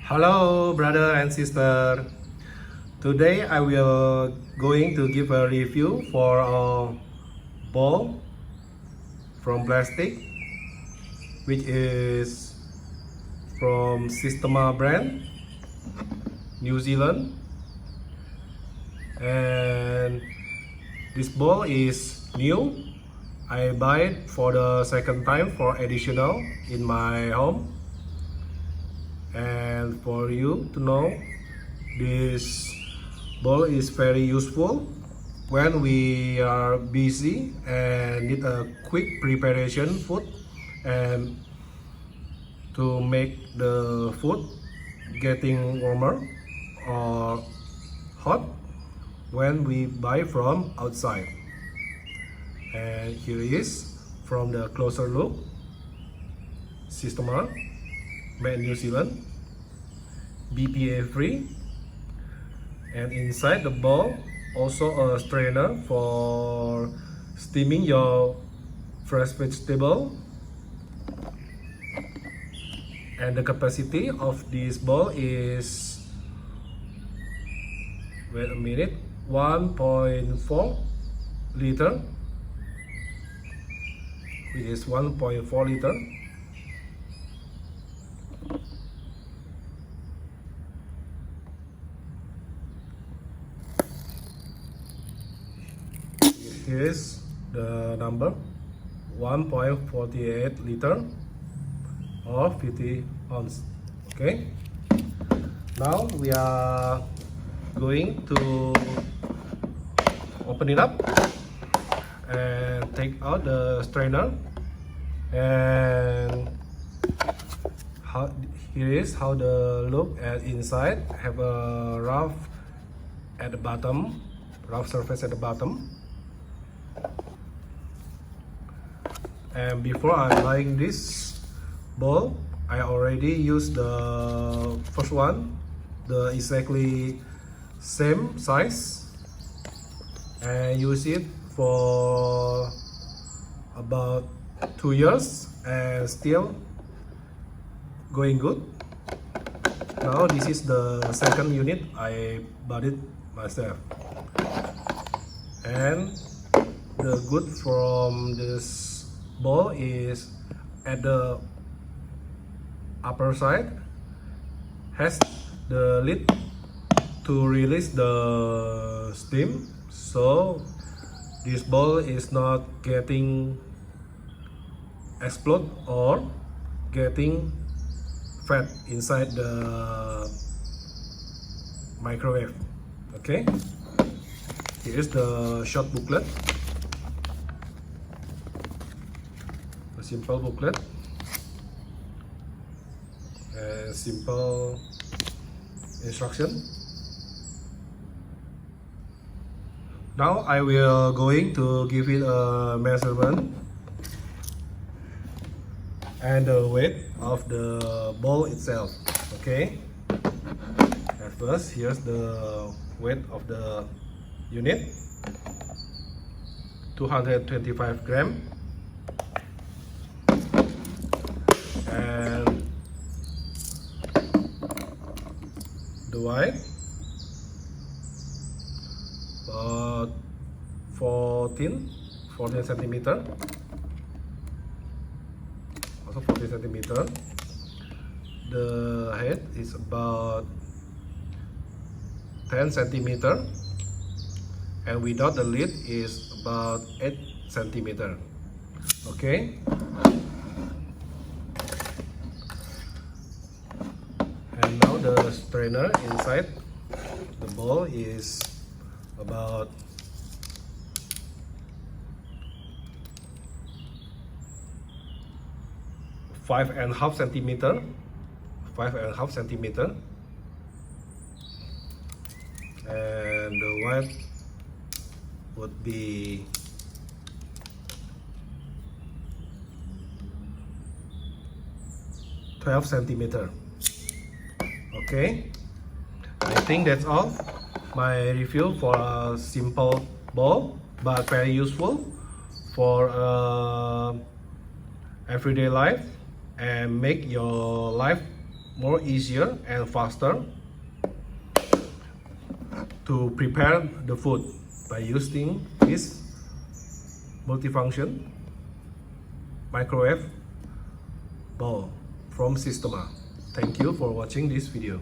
Hello, brother and sister. Today I will going to give a review for a ball from plastic, which is from Sistema brand, New Zealand, and this ball is new. I buy it for the second time for additional in my home. And for you to know, this ball is very useful when we are busy and need a quick preparation food and to make the food getting warmer or hot when we buy from outside. And here is from the closer look, Sistema, made in New Zealand, BPA free, and inside the bowl also a strainer for steaming your fresh vegetable, and the capacity of this bowl is, wait a minute, 1.4 liter. It is 1.4 liter. Here is the number, 1.48 liter or 50 ounce. Okay. Now we are going to open it up and take out the strainer, and here is how the look at inside. Have a rough at the bottom, rough surface at the bottom. And before I buying this bowl, I already used the first one, the exactly same size, and use it for about 2 years and still going good. Now this is the second unit. I bought it myself, and the good from this bowl is at the upper side has the lid to release the steam, so this bowl is not getting explode or getting fat inside the microwave. Okay, here is the short booklet, a simple booklet and simple instruction. Now I will going to give it a measurement and the weight of the ball itself. Okay. At first, here's the weight of the unit, 225 grams, and the height 14 centimeter, also 14 centimeter. The head is about 10 centimeter, and without the lid is about 8 centimeter. Okay. And now the strainer inside the bowl is about 5.5 centimeter, 5.5 centimeter, and the width would be 12 centimeter. Okay, I think that's all my review for a simple ball but very useful for everyday life and make your life more easier and faster to prepare the food by using this multifunction microwave bowl from Sistema. Thank you for watching this video.